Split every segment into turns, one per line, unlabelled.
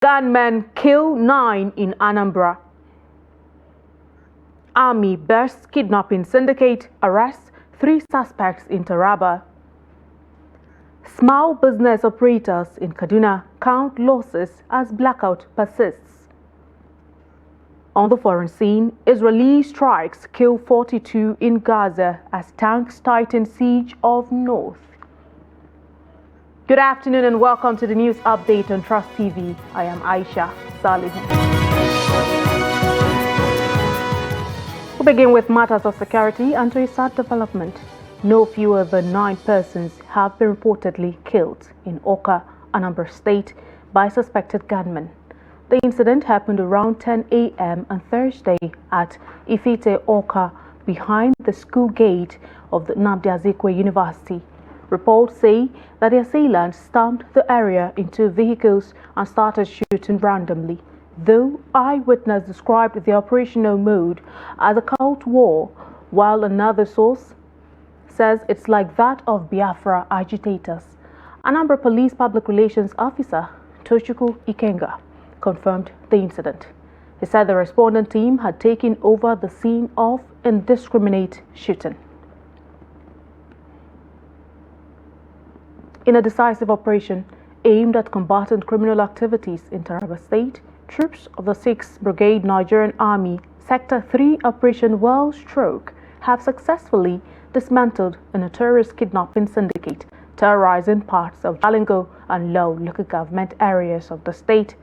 Gunmen kill 9 in Anambra. Army bursts kidnapping syndicate, arrests 3 suspects in Taraba. Small business operators in Kaduna count losses as blackout persists. On the foreign scene, Israeli strikes kill 42 in Gaza as tanks tighten siege of North. Good afternoon and welcome to the news update on Trust TV. I am Aisha Salih. We begin with matters of security and to a sad development. No fewer than 9 persons have been reportedly killed in Awka, Anambra State by suspected gunmen. The incident happened around 10 a.m. on Thursday at Ifite Awka behind the school gate of the Nnamdi Azikiwe University. Reports say that the assailants stormed the area in 2 vehicles and started shooting randomly, though eyewitness described the operational mode as a cult war, while another source says it's like that of Biafra agitators. Anambra Police Public Relations Officer Tochukwu Ikenga confirmed the incident. He said the respondent team had taken over the scene of indiscriminate shooting. In a decisive operation aimed at combating criminal activities in Taraba State, troops of the 6th Brigade Nigerian Army Sector 3 Operation Well Stroke have successfully dismantled a notorious kidnapping syndicate terrorizing parts of Jalingo and Low local government areas of the state.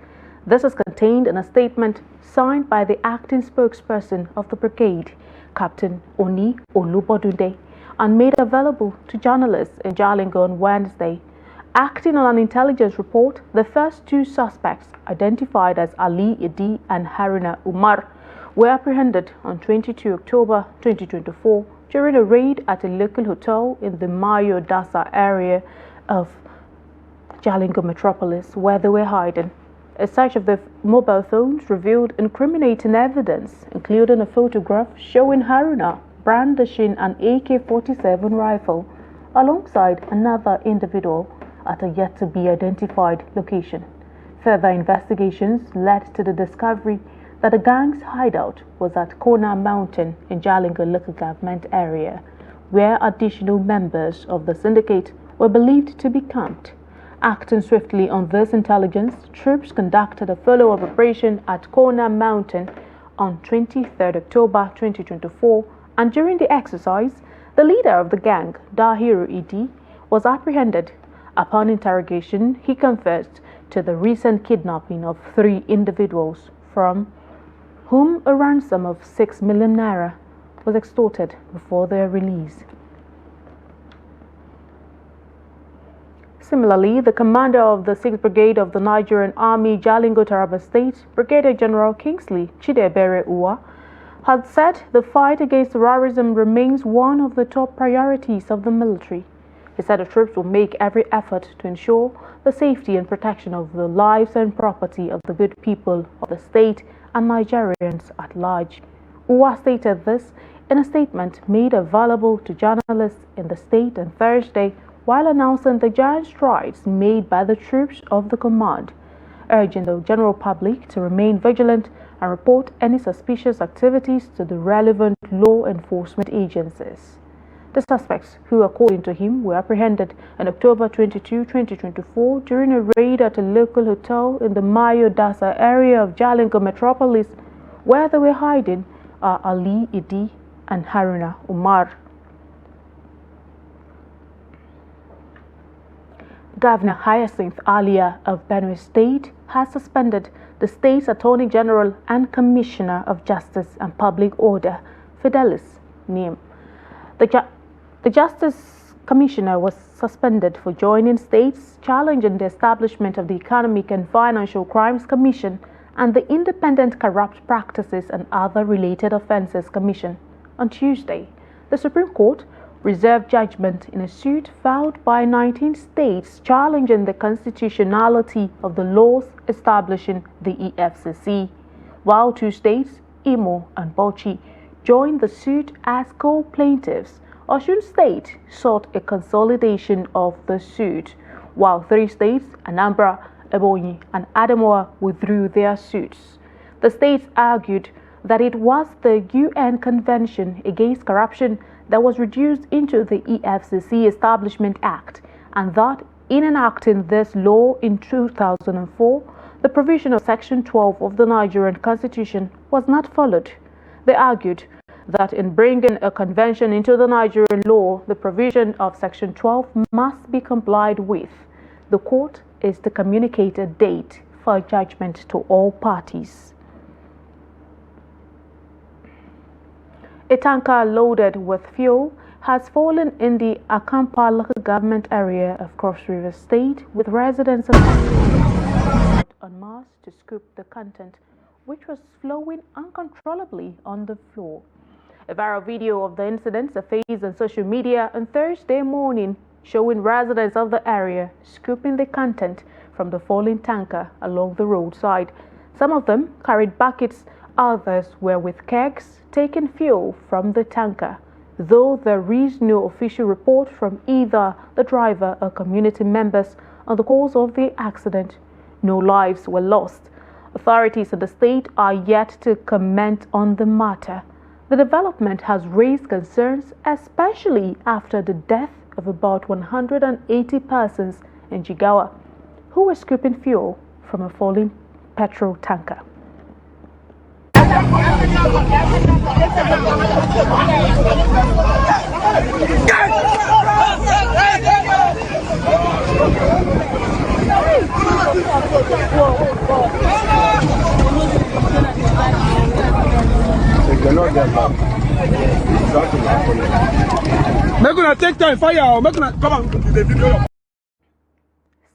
This is contained in a statement signed by the acting spokesperson of the brigade, Captain Oni Olubodunde, and made available to journalists in Jalingo on Wednesday. Acting on an intelligence report, the first 2 suspects, identified as Ali Idi and Haruna Umar, were apprehended on 22 October 2024 during a raid at a local hotel in the Mayo Dasa area of Jalingo metropolis, where they were hiding. A search of the mobile phones revealed incriminating evidence, including a photograph showing Haruna brandishing an AK-47 rifle alongside another individual at a yet-to-be-identified location. Further investigations led to the discovery that the gang's hideout was at Kano Mountain in Jalingo local government area, where additional members of the syndicate were believed to be camped. Acting swiftly on this intelligence, troops conducted a follow-up operation at Kano Mountain on 23 October 2024, and during the exercise, the leader of the gang, Dahiru Idi, was apprehended. Upon interrogation, he confessed to the recent kidnapping of 3 individuals, from whom a ransom of 6 million naira was extorted before their release. Similarly, the commander of the 6th Brigade of the Nigerian Army Jalingo Taraba State, Brigadier General Kingsley Chidobi, had said the fight against terrorism remains one of the top priorities of the military. He said the troops will make every effort to ensure the safety and protection of the lives and property of the good people of the state and Nigerians at large. Uwa stated this in a statement made available to journalists in the state on Thursday while announcing the giant strides made by the troops of the command, urging the general public to remain vigilant and report any suspicious activities to the relevant law enforcement agencies. The suspects, who according to him were apprehended on October 22, 2024 during a raid at a local hotel in the Mayo Dasa area of Jalingo metropolis, where they were hiding, are Ali Idi and Haruna Umar. Governor Hyacinth Alia of Benue State has suspended the state's Attorney General and Commissioner of Justice and Public Order, Fidelis Nim. The Justice Commissioner was suspended for joining states challenging the establishment of the Economic and Financial Crimes Commission and the Independent Corrupt Practices and Other Related Offences Commission. On Tuesday, the Supreme Court reserved judgment in a suit filed by 19 states challenging the constitutionality of the laws establishing the EFCC, while 2 states, Imo and Bauchi, joined the suit as co-plaintiffs. Osun State sought a consolidation of the suit, while 3 states, Anambra, Ebonyi, and Adamawa withdrew their suits. The states argued that it was the UN Convention Against Corruption that was reduced into the EFCC Establishment Act, and that in enacting this law in 2004, the provision of Section 12 of the Nigerian Constitution was not followed. They argued that in bringing a convention into the Nigerian law, the provision of Section 12 must be complied with. The court is to communicate a date for judgment to all parties. A tanker loaded with fuel has fallen in the Akampa local government area of Cross River State, with residents en masse to scoop the content, which was flowing uncontrollably on the floor. A viral video of the incident surfaced on social media on Thursday morning, showing residents of the area scooping the content from the falling tanker along the roadside. Some of them carried buckets, others were with kegs taking fuel from the tanker. Though there is no official report from either the driver or community members on the cause of the accident, no lives were lost. Authorities in the state are yet to comment on the matter. The development has raised concerns, especially after the death of about 180 persons in Jigawa who were scooping fuel from a falling petrol tanker.
Take time, fire. Come on.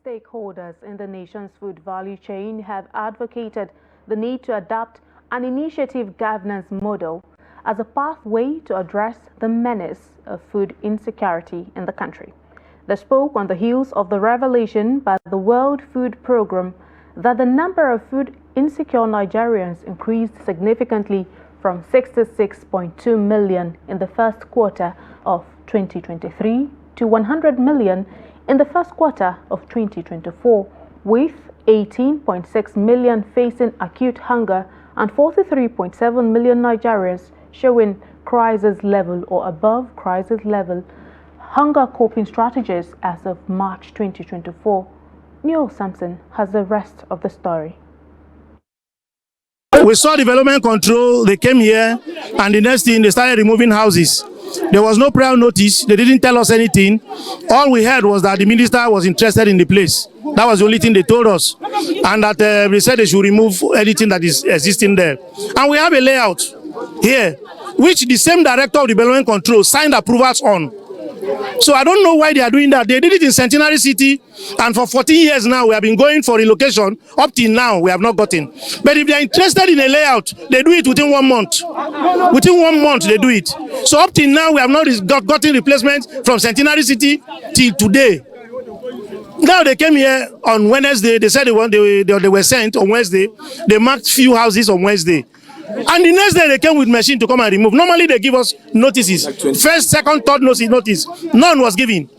Stakeholders in the nation's food value chain have advocated the need to adopt an initiative governance model as a pathway to address the menace of food insecurity in the country. They spoke on the heels of the revelation by the World Food Programme that the number of food insecure Nigerians increased significantly from 66.2 million in the first quarter of 2023 to 100 million in the first quarter of 2024, with 18.6 million facing acute hunger and 43.7 million Nigerians showing crisis level or above crisis level hunger coping strategies as of March 2024. Neil Sampson has the rest of the story.
We saw development control, they came here, and the next thing, they started removing houses. There was no prior notice, they didn't tell us anything. All we heard was that the minister was interested in the place. That was the only thing they told us. And that they said they should remove anything that is existing there. And we have a layout here, which the same director of development control signed approvals on. So I don't know why they are doing that. They did it in Centenary City, and for 14 years now, we have been going for relocation. Up till now, we have not gotten. But if they are interested in a layout, they do it within 1 month. Within 1 month, they do it. So up till now, we have not gotten replacement from Centenary City till today. Now they came here on Wednesday. They said they were sent on Wednesday. They marked few houses on Wednesday. And the next day they came with machine to come and remove. Normally they give us notices. First, second, third notice. None was given.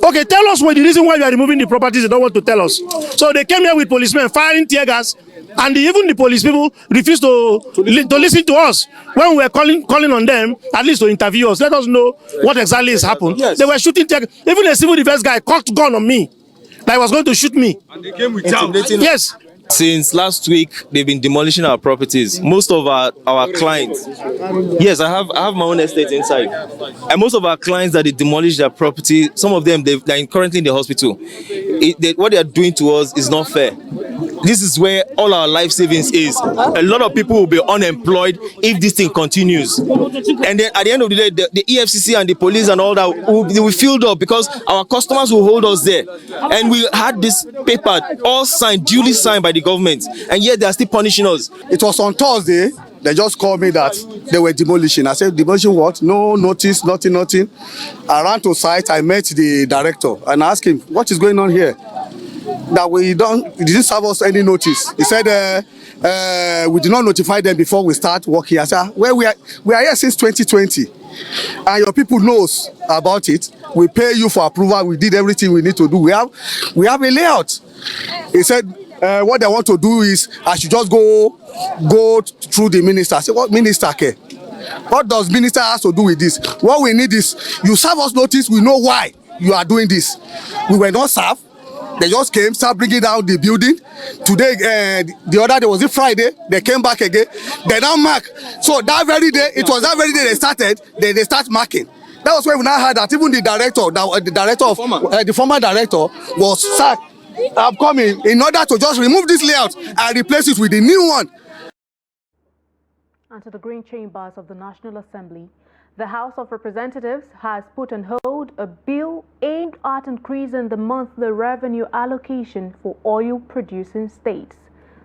Okay, tell us what the reason why you are removing the properties. They don't want to tell us. So they came here with policemen firing tear gas, and even the police people refused to listen to us when we were calling on them, at least to interview us. Let us know what exactly has happened. Yes. They were shooting tear gas. Even a civil defense guy cocked gun on me that he was going to shoot me. And they came with yes.
Since last week, they've been demolishing our properties. Most of our clients, yes, I have my own estate inside, and most of our clients that they demolish their property, some of them they're currently in the hospital. What they are doing to us is not fair. This is where all our life savings is. A lot of people will be unemployed if this thing continues. And then at the end of the day, the EFCC and the police and all that will filled up because our customers will hold us there. And we had this paper all signed, duly signed by the government, and yet they are still punishing us.
It was on Thursday. They just called me that they were demolishing. I said, demolishing what? No notice, nothing. I ran to site. I met the director and I asked him, what is going on here? That he didn't serve us any notice. He said, we did not notify them before we start working. I said, well, we are here since 2020, and your people knows about it. We pay you for approval. We did everything we need to do. We have a layout. He said, what they want to do is I should just go through the minister. I say, what minister care? What does minister has to do with this? What we need is you serve us notice, we know why you are doing this. We were not served. They just came, start bringing down the building. Today, the other day, was it Friday? They came back again. They now mark. So that very day, it was that very day they started, they start marking. That was when we now heard that even the former director was sacked. I'm coming in order to just remove this layout and replace it with the new one.
And to the Green Chambers of the National Assembly, the House of Representatives has put on hold a bill aimed at increasing the monthly revenue allocation for oil-producing states.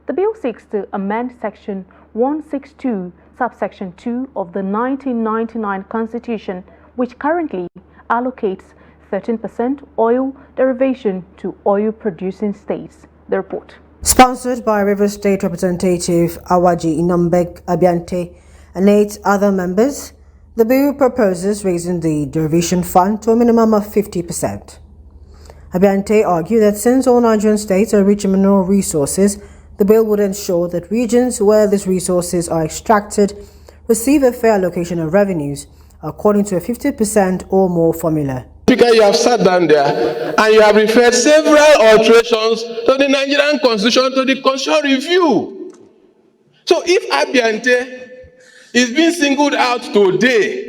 The bill seeks to amend Section 162, subsection 2 of the 1999 Constitution, which currently allocates 13% oil derivation to oil-producing states. The report.
Sponsored by Rivers State Representative Awaji Inombek Abiante and 8 other members, the bill proposes raising the derivation fund to a minimum of 50%. Abiante argued that since all Nigerian states are rich in mineral resources, the bill would ensure that regions where these resources are extracted receive a fair allocation of revenues, according to a 50% or more formula.
Speaker, you have sat down there and you have referred several alterations to the Nigerian Constitution, to the Constitutional Review. So if Abiante is being singled out today,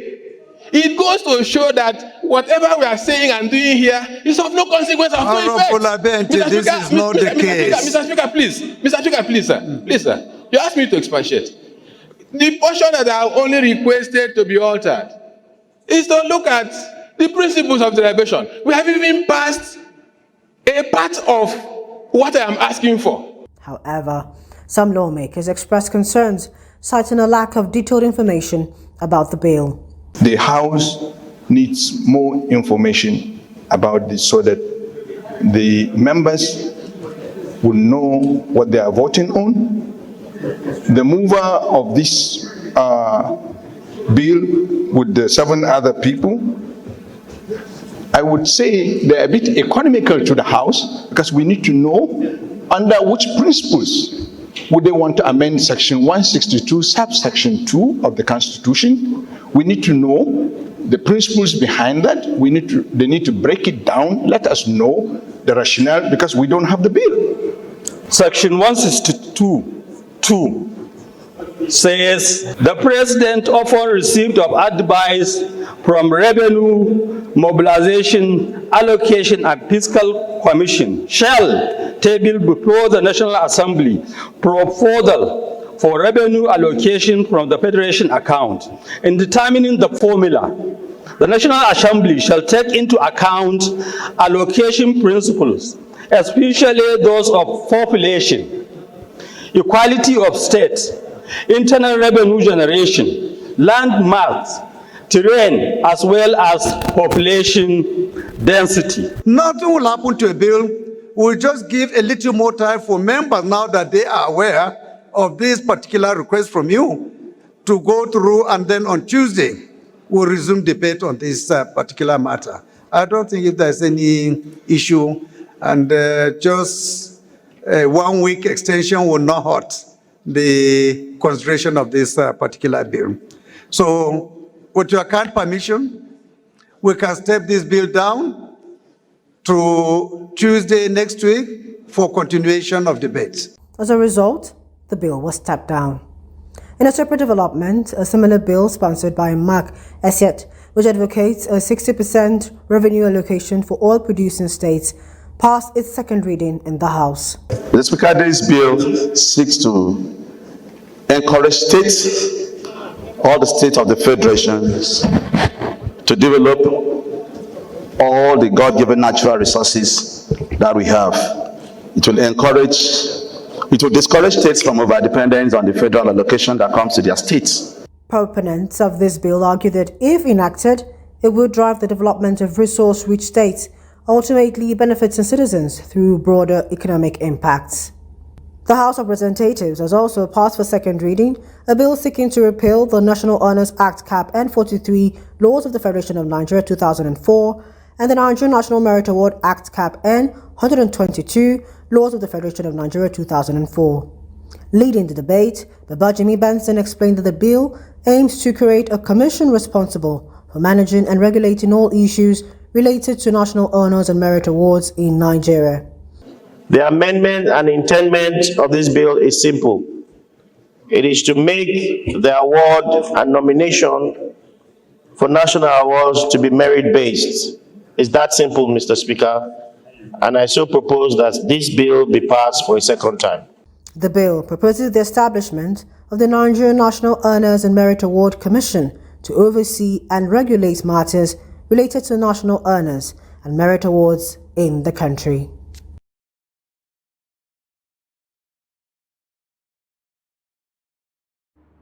it goes to show that whatever we are saying and doing here is of no consequence, of no effect.
This is not the case.
Mr. Speaker, please. Mr. Speaker, please, sir. Please, sir. You asked me to expatiate. The portion that I only requested to be altered is to look at the principles of derivation. We have even passed a part of what I am asking for.
However, some lawmakers expressed concerns, citing a lack of detailed information about the bill.
The House needs more information about this so that the members will know what they are voting on. The mover of this bill with the 7 other people, I would say they're a bit economical to the House, because we need to know under which principles would they want to amend Section 162, subsection 2 of the Constitution. We need to know the principles behind that. They need to break it down, let us know the rationale, because we don't have the bill.
Section 162(2) says the President often received of advice from Revenue, Mobilization, Allocation and Fiscal Commission shall table before the National Assembly proposal for revenue allocation from the Federation account. In determining the formula, the National Assembly shall take into account allocation principles, especially those of population, equality of states, internal revenue generation, land mass, terrain, as well as population density.
Nothing will happen to a bill. We'll just give a little more time for members, now that they are aware of this particular request from you, to go through, and then on Tuesday, we'll resume debate on this particular matter. I don't think if there's any issue, and just a 1 week extension will not hurt the consideration of this particular bill. So, with your kind permission, we can step this bill down to Tuesday next week for continuation of debate.
As a result, the bill was stepped down. In a separate development, a similar bill sponsored by Mark Esiet, which advocates a 60% revenue allocation for oil-producing states, passed its second reading in the House.
The Speaker, this bill seeks to encourage states, all the states of the federations, to develop all the God-given natural resources that we have. It will discourage states from overdependence on the federal allocation that comes to their states.
Proponents of this bill argue that if enacted, it will drive the development of resource-rich states, ultimately benefiting citizens through broader economic impacts. The House of Representatives has also passed for second reading a bill seeking to repeal the National Honours Act Cap N43 Laws of the Federation of Nigeria 2004 and the Nigerian National Merit Award Act Cap N 122, Laws of the Federation of Nigeria 2004. Leading the debate, Babajimi Benson explained that the bill aims to create a commission responsible for managing and regulating all issues related to national honors and merit awards in Nigeria.
The amendment and intent of this bill is simple. It is to make the award and nomination for national awards to be merit-based. It's that simple, Mr. Speaker, and I so propose that this bill be passed for a second time.
The bill proposes the establishment of the Nigerian National Honors and Merit Award Commission to oversee and regulate matters related to national honors and merit awards in the country.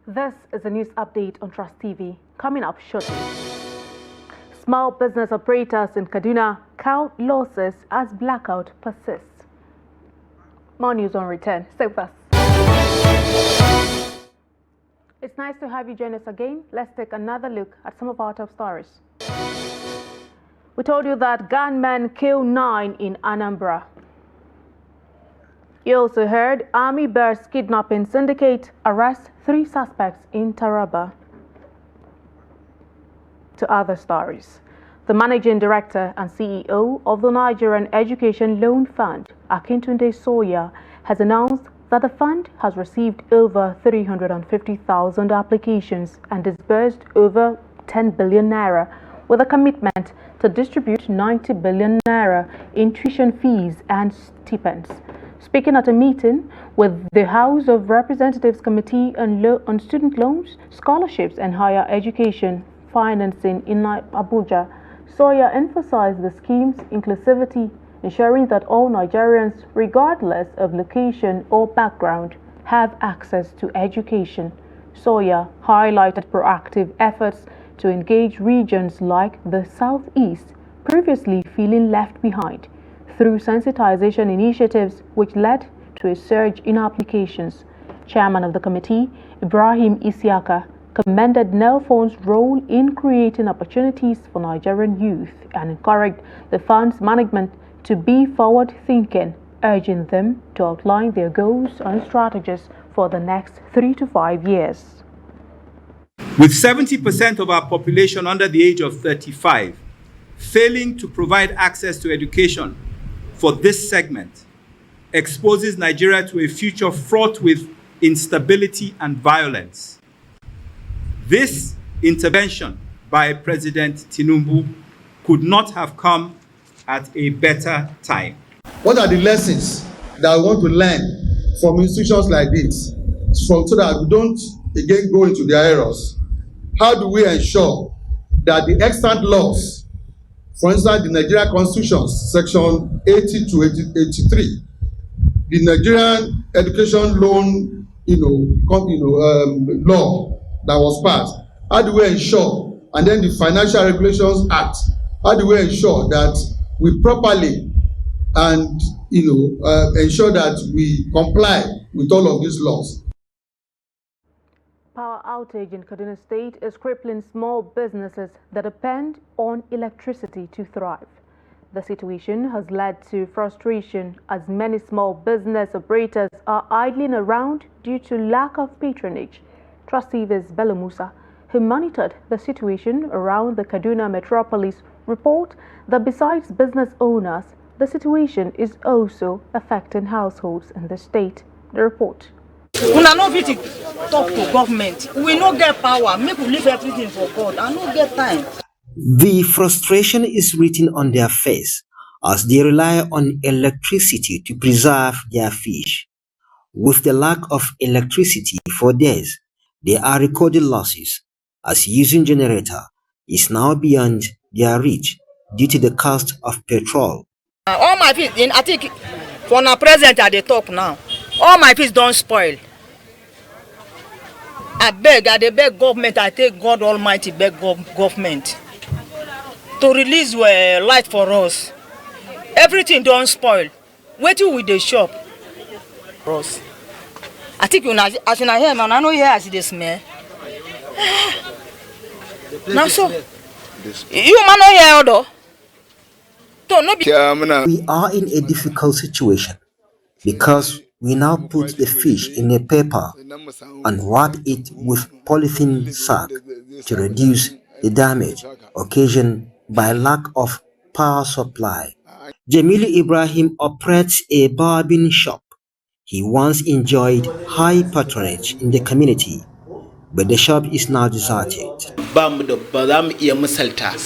This is a news update on Trust TV. Coming up shortly. Small business operators in Kaduna count losses as blackout persists. More news on return. Stay with us. It's nice to have you join us again. Let's take another look at some of our top stories. We told you that gunmen kill 9 in Anambra. You also heard Army bears kidnapping syndicate arrest 3 suspects in Taraba. To other stories. The Managing Director and CEO of the Nigerian Education Loan Fund, Akintunde Soya, has announced that the fund has received over 350,000 applications and disbursed over 10 billion naira, with a commitment to distribute 90 billion naira in tuition fees and stipends. Speaking at a meeting with the House of Representatives Committee on Student Loans, Scholarships and Higher Education Financing in Abuja, Soya emphasized the scheme's inclusivity, ensuring that all Nigerians, regardless of location or background, have access to education. Soya highlighted proactive efforts to engage regions like the Southeast, previously feeling left behind, through sensitization initiatives which led to a surge in applications. Chairman of the committee, Ibrahim Isiaka, commended NELFON's role in creating opportunities for Nigerian youth and encouraged the fund's management to be forward-thinking, urging them to outline their goals and strategies for the next 3 to 5 years.
With 70% of our population under the age of 35, failing to provide access to education for this segment exposes Nigeria to a future fraught with instability and violence. This intervention by President Tinubu could not have come at a better time.
What are the lessons that we want to learn from institutions like this, so that we don't again go into their errors? How do we ensure that the extant laws, for instance, the Nigerian Constitution, section 80 to 83, the Nigerian Education Loan, law that was passed, how do we ensure, and then the Financial Regulations Act, how do we ensure that we properly and ensure that we comply with all of these laws?
Power outage in Kaduna State is crippling small businesses that depend on electricity to thrive. The situation has led to frustration as many small business operators are idling around due to lack of patronage. Trust TV's Bello Musa, who monitored the situation around the Kaduna metropolis, report that besides business owners, the situation is also affecting households in the state. The report.
Una no fit talk to government. We no get power. Make we leave everything for God. I no get time.
The frustration is written on their face as they rely on electricity to preserve their fish. With the lack of electricity for days, they are recording losses as using generator is now beyond their reach due to the cost of petrol.
All my fish, I think for now present at the talk now, all my fish don't spoil. I beg government, I take God Almighty beg government to release light for us. Everything don't spoil. Waiting with the shop. Ross. I think as you hear, man, I know you hear as it smell. Now so, you man not hear though.
We are in a difficult situation because we now put the fish in a paper and wrap it with polythene sack to reduce the damage occasioned by lack of power supply. Jamilu Ibrahim operates a barbing shop. He once enjoyed high patronage in the community, but the shop is now deserted.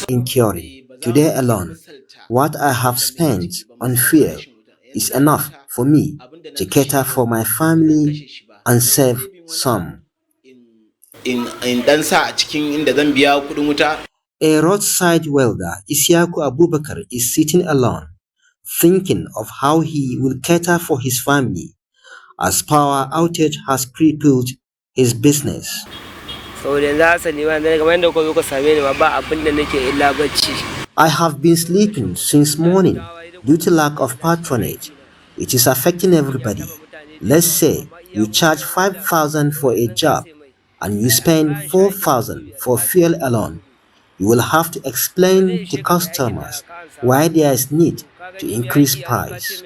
In theory, today alone, what I have spent on fuel is enough for me to cater for my family and save some. A roadside welder, Isiaku Abubakar, is sitting alone, thinking of how he will cater for his family as power outage has crippled his business. I have been sleeping since morning due to lack of patronage. It is affecting everybody. Let's say you charge 5,000 for a job and you spend 4,000 for fuel alone. You will have to explain to customers why there is need to increase price.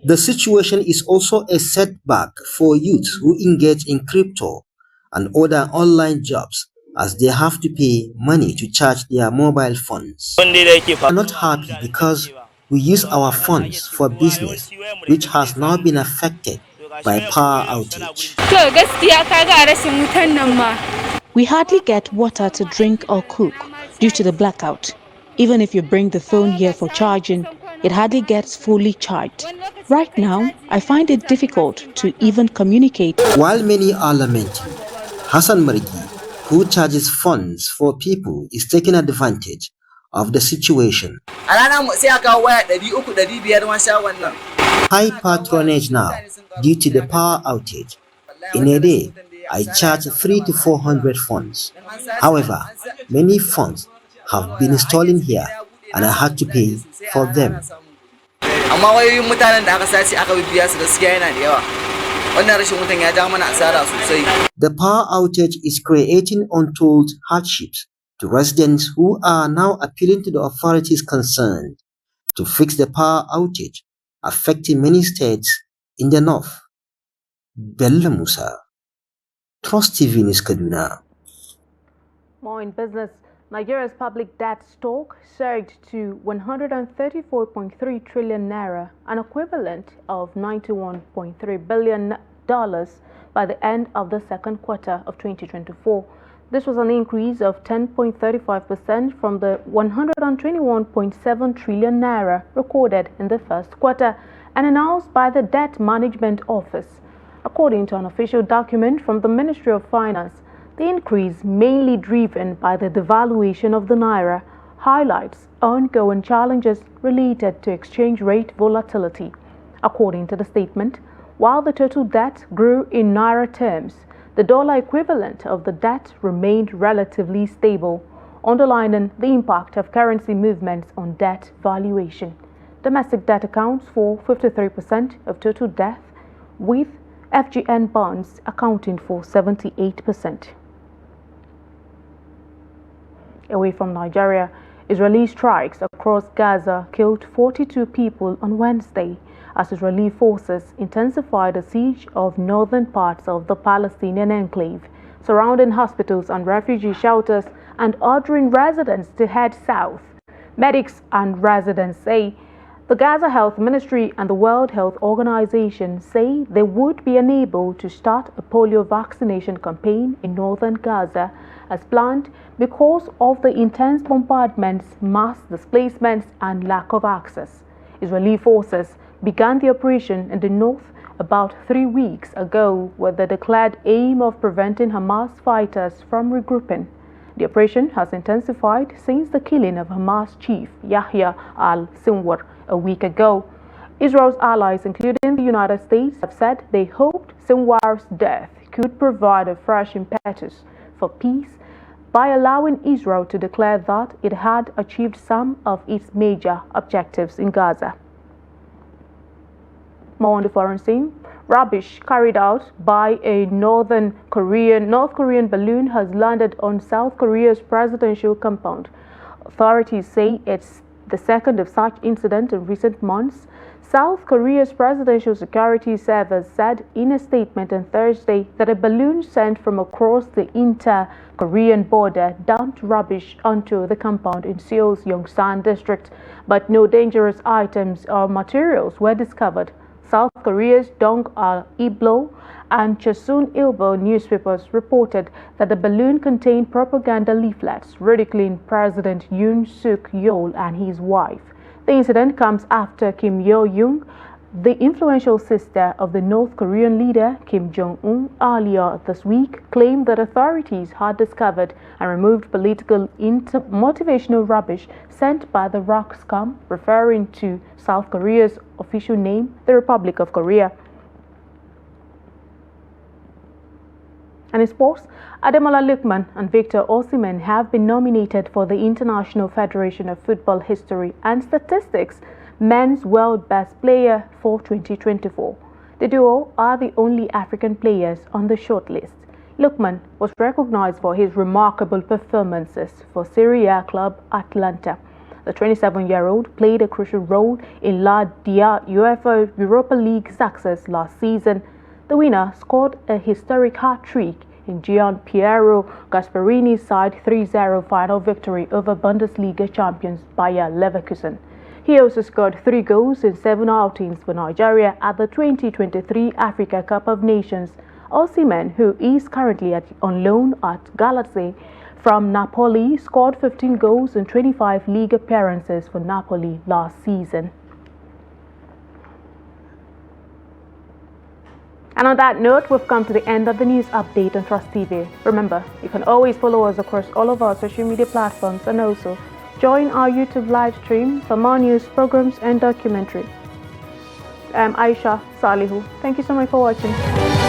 The situation is also a setback for youths who engage in crypto and other online jobs, as they have to pay money to charge their mobile phones. We are not happy because we use our funds for business, which has now been affected by power outage.
We hardly get water to drink or cook due to the blackout. Even if you bring the phone here for charging, it hardly gets fully charged. Right now, I find it difficult to even communicate.
While many are lamenting, Hassan Marigi, who charges funds for people, is taking advantage of the situation. High patronage now due to the power outage. In a day, I charge 300 to 400 funds. However, many funds have been stolen here and I had to pay for them. The power outage is creating untold hardships to residents who are now appealing to the authorities concerned to fix the power outage affecting many states in the north. Bella Musa, Trust TV News Kaduna.
More in business. Nigeria's public debt stock surged to 134.3 trillion naira, an equivalent of $91.3 billion by the end of the second quarter of 2024. This was an increase of 10.35% from the 121.7 trillion naira recorded in the first quarter and announced by the Debt Management Office. According to an official document from the Ministry of Finance, the increase, mainly driven by the devaluation of the naira, highlights ongoing challenges related to exchange rate volatility. According to the statement, while the total debt grew in naira terms, the dollar equivalent of the debt remained relatively stable, underlining the impact of currency movements on debt valuation. Domestic debt accounts for 53% of total debt, with FGN bonds accounting for 78%. Away from Nigeria, Israeli strikes across Gaza killed 42 people on Wednesday as Israeli forces intensified the siege of northern parts of the Palestinian enclave, surrounding hospitals and refugee shelters and ordering residents to head south. Medics and residents say the Gaza Health Ministry and the World Health Organization say they would be unable to start a polio vaccination campaign in northern Gaza as planned because of the intense bombardments, mass displacements, and lack of access. Israeli forces began the operation in the north about 3 weeks ago with the declared aim of preventing Hamas fighters from regrouping. The operation has intensified since the killing of Hamas chief Yahya al-Sinwar a week ago. Israel's allies, including the United States, have said they hoped Sinwar's death could provide a fresh impetus for peace by allowing Israel to declare that it had achieved some of its major objectives in Gaza. More on the foreign scene. Rubbish carried out by a North Korean balloon has landed on South Korea's presidential compound. Authorities say it's the second of such incident in recent months. South Korea's Presidential Security Service said in a statement on Thursday that a balloon sent from across the inter-Korean border dumped rubbish onto the compound in Seoul's Yongsan district, but no dangerous items or materials were discovered. South Korea's Dong-Al-Iblo and Chosun Ilbo newspapers reported that the balloon contained propaganda leaflets ridiculing President Yoon Suk-yeol and his wife. The incident comes after Kim Yo-young, the influential sister of the North Korean leader Kim Jong-un, earlier this week claimed that authorities had discovered and removed political motivational rubbish sent by the rock scum, referring to South Korea's official name, the Republic of Korea. And in sports, Ademola Lookman and Victor Osimhen have been nominated for the International Federation of Football History and Statistics Men's World Best Player for 2024. The duo are the only African players on the shortlist. Lookman was recognized for his remarkable performances for Serie A club Atalanta. The 27-year-old played a crucial role in La Dia UEFA Europa League success last season. The winner scored a historic hat-trick in Gian Piero Gasparini's side 3-0 final victory over Bundesliga champions Bayer Leverkusen. He also scored 3 goals in 7 outings for Nigeria at the 2023 Africa Cup of Nations. Osimhen, who is currently on loan at Galatasaray from Napoli, scored 15 goals in 25 league appearances for Napoli last season. And on that note, we've come to the end of the news update on Trust TV. Remember, you can always follow us across all of our social media platforms and also join our YouTube live stream for more news, programs, and documentaries. I'm Aisha Salihu. Thank you so much for watching.